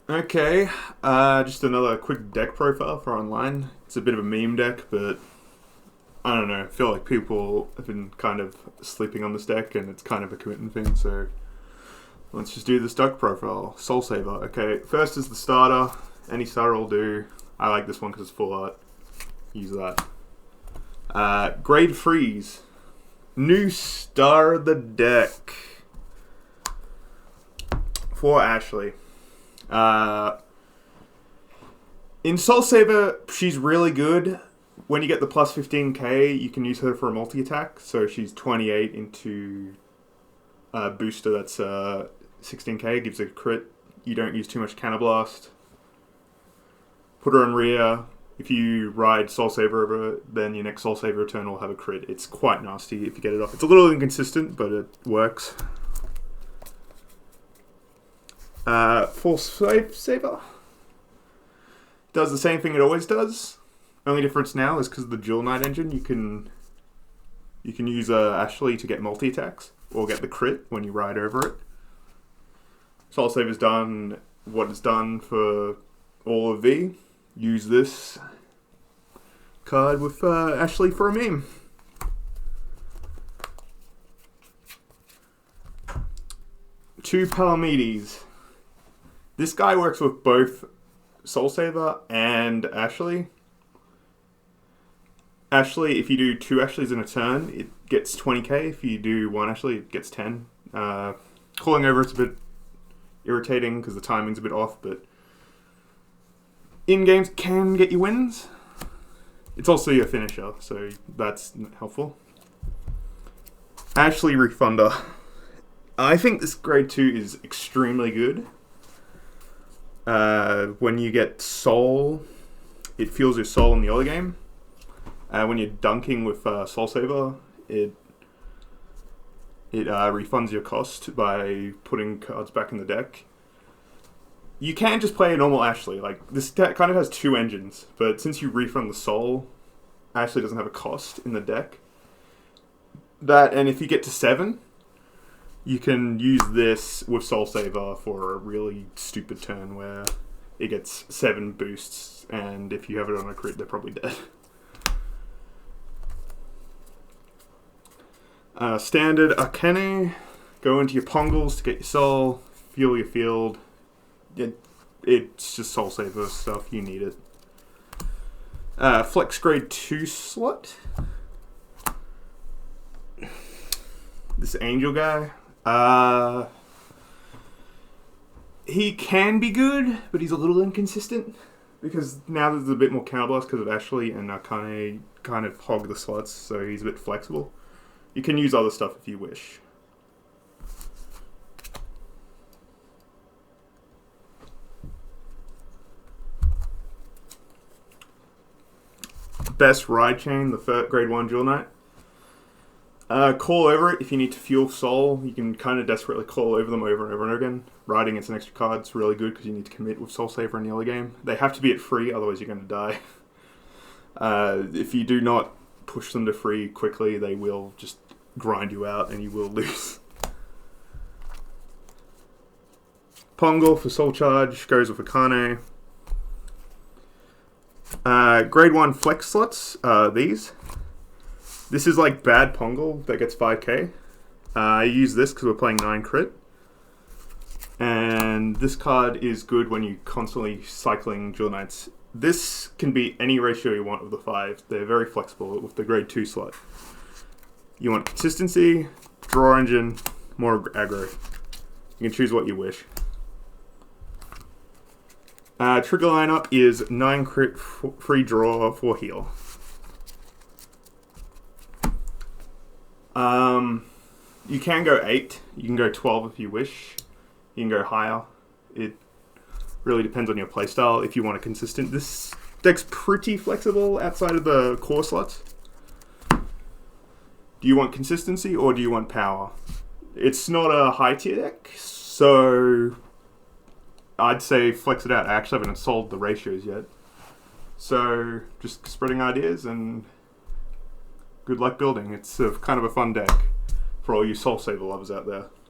Okay, just another quick deck profile for online. It's a bit of a meme deck, but I don't know. I feel like people have been kind of sleeping on this deck, and it's kind of a commitment thing. So let's just do this deck profile. Soul Saver. Okay, first is the starter. Any starter will do. I like this one because it's full art. Use that. Grade Freeze. New star of the deck for Ashlei. In Soul Saver, she's really good. When you get the plus 15k, you can use her for a multi-attack. So she's 28 into a booster that's 16k, gives a crit. You don't use too much Counterblast. Put her in rear. If you ride Soul Saver over it, then your next Soul Saver turn will have a crit. It's quite nasty if you get it off. It's a little inconsistent, but it works. Full Saver does the same thing it always does. Only difference now is because of the Dual Knight engine. You can use Ashlei to get multi attacks or get the crit when you ride over it. Soul Saver's done what it's done for all of V. Use this card with Ashlei for a meme. Two Palomidis. This guy works with both Soul Saver and Ashlei. Ashlei, if you do two Ashleys in a turn, it gets 20k. If you do one Ashlei, it gets 10. Calling over it's a bit irritating because the timing's a bit off, but in-games can get you wins. It's also your finisher, so that's helpful. Ashlei Refunder. I think this grade 2 is extremely good. When you get soul, it fuels your soul in the early game. When you're dunking with Soul Saver, it refunds your cost by putting cards back in the deck. You can just play a normal Ashlei. Like, this deck kind of has two engines, but since you refund the soul, Ashlei doesn't have a cost in the deck. And if you get to 7, you can use this with Soul Saver for a really stupid turn where it gets 7 boosts, and if you have it on a crit, they're probably dead. Standard Arcane. Go into your Pongles to get your soul, fuel your field. It's just Soul Saver stuff, you need it. Flex grade 2 slot. This Angel guy. He can be good, but he's a little inconsistent because now there's a bit more counterblast because of Ashlei and Arcane kind of hog the slots, so he's a bit flexible. You can use other stuff if you wish. Best ride chain, the grade 1 Dual Knight. Call over it if you need to fuel soul. You can kind of desperately call over them over and over and over again. Riding it's an extra card. It's really good because you need to commit with Soul Saver in the early game. They have to be at free, otherwise you're going to die. If you do not push them to free quickly, they will just grind you out and you will lose. Pongal for Soul Charge goes with Akane. Grade 1 flex slots, these. This is like bad Pongal that gets 5k. I use this because we're playing 9 crit. And this card is good when you're constantly cycling Dual Knights. This can be any ratio you want of the 5. They're very flexible with the grade 2 slot. You want consistency, draw engine, more aggro. You can choose what you wish. Trigger lineup is 9 crit free draw for heal. You can go 8. You can go 12 if you wish. You can go higher. It really depends on your playstyle if you want a consistent. This deck's pretty flexible outside of the core slots. Do you want consistency or do you want power? It's not a high tier deck, so I'd say flex it out. I actually haven't solved the ratios yet. So just spreading ideas and good luck building. It's kind of a fun deck for all you Soul Saver lovers out there.